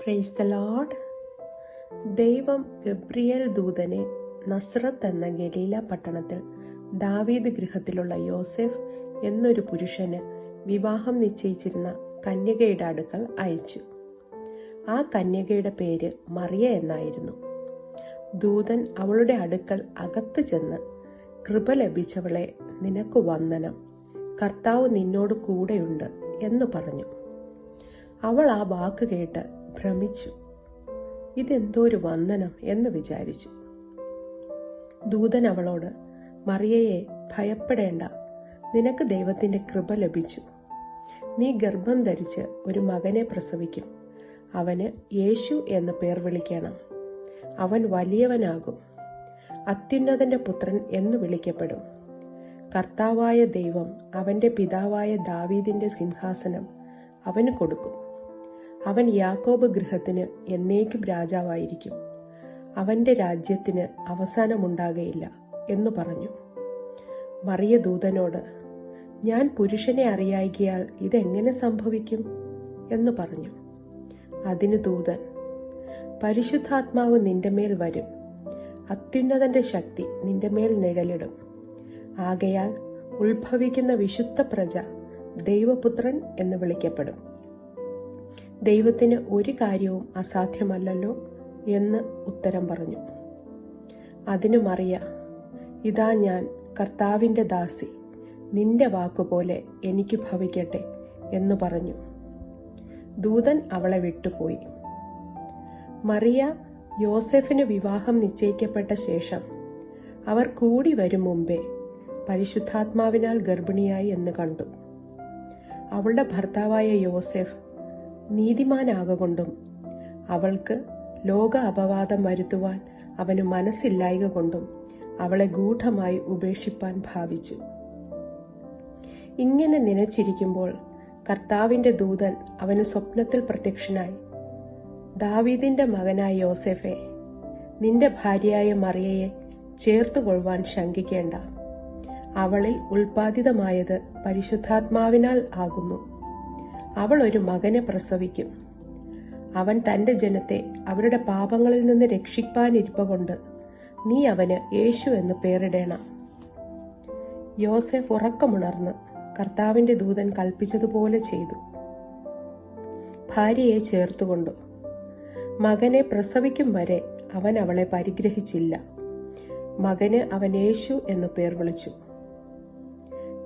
Praise the Lord. ദൈവം Gabriel ദൂതനെ നസ്രത്ത് എന്ന ഗലീല പട്ടണത്തിൽ ദാവീദ് ഗൃഹത്തിലുള്ള യോസെഫ് എന്നൊരു പുരുഷന് വിവാഹം നിശ്ചയിച്ചിരുന്ന കന്യകയുടെ അടുക്കൽ അയച്ചു. ആ കന്യകയുടെ പേര് മറിയ എന്നായിരുന്നു. ദൂതൻ അവളുടെ അടുക്കൽ അകത്ത് ചെന്ന്, കൃപ ലഭിച്ചവളെ, നിനക്ക് വന്ദനം, കർത്താവ് നിന്നോട് കൂടെയുണ്ട് എന്ന് പറഞ്ഞു. അവൾ ആ വാക്ക് കേട്ട് ഭ്രമിച്ചു. ഇതെന്തോ ഒരു വന്ദനം എന്ന് വിചാരിച്ചു. ദൂതൻ അവളോട്, മറിയയെ, ഭയപ്പെടേണ്ട, നിനക്ക് ദൈവത്തിന്റെ കൃപ ലഭിച്ചു. നീ ഗർഭം ധരിച്ച് ഒരു മകനെ പ്രസവിക്കും. അവന് യേശു എന്ന് പേർ വിളിക്കണം. അവൻ വലിയവനാകും, അത്യുന്നതന്റെ പുത്രൻ എന്ന് വിളിക്കപ്പെടും. കർത്താവായ ദൈവം അവന്റെ പിതാവായ ദാവീദിന്റെ സിംഹാസനം അവന് കൊടുക്കും. അവൻ യാക്കോബ് ഗൃഹത്തിന് എന്നേക്കും രാജാവായിരിക്കും. അവന്റെ രാജ്യത്തിന് അവസാനമുണ്ടാകയില്ല എന്ന് പറഞ്ഞു. മറിയ ദൂതനോട്, ഞാൻ പുരുഷനെ അറിയായികയാൽ ഇതെങ്ങനെ സംഭവിക്കും എന്ന് പറഞ്ഞു. അതിന് ദൂതൻ, പരിശുദ്ധാത്മാവ് നിന്റെ മേൽ വരും, അത്യുന്നതന്റെ ശക്തി നിന്റെ മേൽ നിഴലിടും. ആകയാൽ ഉത്ഭവിക്കുന്ന വിശുദ്ധ പ്രജ ദൈവപുത്രൻ എന്ന് വിളിക്കപ്പെടും. ദൈവത്തിന് ഒരു കാര്യവും അസാധ്യമല്ലല്ലോ എന്ന് ഉത്തരം പറഞ്ഞു. അതിനു മറിയ, ഇതാ ഞാൻ കർത്താവിന്റെ ദാസി, നിന്റെ വാക്കുപോലെ എനിക്ക് ഭവിക്കട്ടെ എന്ന് പറഞ്ഞു. ദൂതൻ അവളെ വിട്ടുപോയി. മറിയ യോസെഫിന് വിവാഹം നിശ്ചയിക്കപ്പെട്ട ശേഷം അവർ കൂടി വരും മുമ്പേ പരിശുദ്ധാത്മാവിനാൽ ഗർഭിണിയായി എന്ന് കണ്ടു. അവളുടെ ഭർത്താവായ യോസെഫ് നീതിമാനാകൊണ്ടും അവൾക്ക് ലോക അപവാദം വരുത്തുവാൻ അവന് മനസ്സില്ലായ്ക കൊണ്ടും അവളെ ഗൂഢമായി ഉപേക്ഷിപ്പാൻ ഭാവിച്ചു. ഇങ്ങനെ നനച്ചിരിക്കുമ്പോൾ കർത്താവിന്റെ ദൂതൻ അവന് സ്വപ്നത്തിൽ പ്രത്യക്ഷനായി, ദാവീദിന്റെ മകനായ യോസെഫെ, നിന്റെ ഭാര്യയായ മറിയയെ ചേർത്തുകൊള്ളുവാൻ ശങ്കിക്കേണ്ട. അവളിൽ ഉൽപാദിതമായത് പരിശുദ്ധാത്മാവിനാൽ ആകുന്നു. അവൾ ഒരു മകനെ പ്രസവിക്കും. അവൻ തന്റെ ജനത്തെ അവരുടെ പാപങ്ങളിൽ നിന്ന് രക്ഷിപ്പാനിരിപ്പകൊണ്ട് നീ അവന് യേശു എന്ന് പേരിടേണം. യോസെഫ് ഉറക്കമുണർന്ന് കർത്താവിന്റെ ദൂതൻ കൽപ്പിച്ചതുപോലെ ചെയ്തു. ഭാര്യയെ ചേർത്തുകൊണ്ടു. മകനെ പ്രസവിക്കും വരെ അവൻ അവളെ പരിഗ്രഹിച്ചില്ല. മകന് അവൻ യേശു എന്ന് പേർ വിളിച്ചു.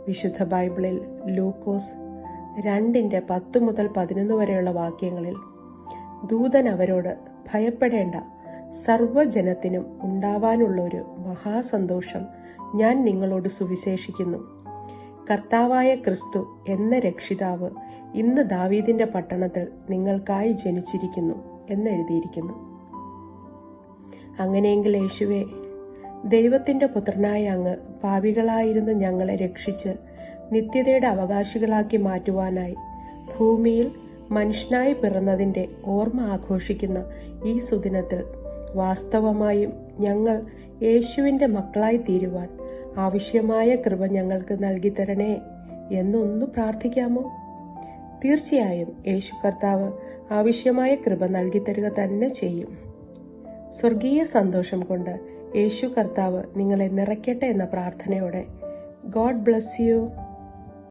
വിശുദ്ധ ബൈബിളിൽ ലൂക്കോസ് 2:10-11 വരെയുള്ള വാക്യങ്ങളിൽ ദൂതൻ അവരോട്, ഭയപ്പെടേണ്ട, സർവ്വജനത്തിനും ഉണ്ടാവാനുള്ള ഒരു മഹാസന്തോഷം ഞാൻ നിങ്ങളോട് സുവിശേഷിക്കുന്നു. കർത്താവായ ക്രിസ്തു എന്ന രക്ഷിതാവ് ഇന്ന് ദാവീദിന്റെ പട്ടണത്തിൽ നിങ്ങൾക്കായി ജനിച്ചിരിക്കുന്നു എന്നെഴുതിയിരിക്കുന്നു. അങ്ങനെയെങ്കിൽ യേശുവേ, ദൈവത്തിന്റെ പുത്രനായ അങ്ങ് പാപികളായിരുന്ന ഞങ്ങളെ രക്ഷിച്ച് നിത്യതയുടെ അവകാശികളാക്കി മാറ്റുവാനായി ഭൂമിയിൽ മനുഷ്യനായി പിറന്നതിന്റെ ഓർമ്മ ആഘോഷിക്കുന്ന ഈ സുദിനത്തിൽ വാസ്തവമായും ഞങ്ങൾ യേശുവിന്റെ മക്കളായി തീരുവാൻ ആവശ്യമായ കൃപ ഞങ്ങൾക്ക് നൽകിത്തരണേ എന്നൊന്നു പ്രാർത്ഥിക്കാമോ? തീർച്ചയായും യേശു കർത്താവ് ആവശ്യമായ കൃപ നൽകിത്തരുക തന്നെ ചെയ്യും. സ്വർഗീയ സന്തോഷം കൊണ്ട് യേശു കർത്താവ് നിങ്ങളെ നിറയ്ക്കട്ടെ എന്ന പ്രാർത്ഥനയോടെ, ഗോഡ് ബ്ലസ് യു.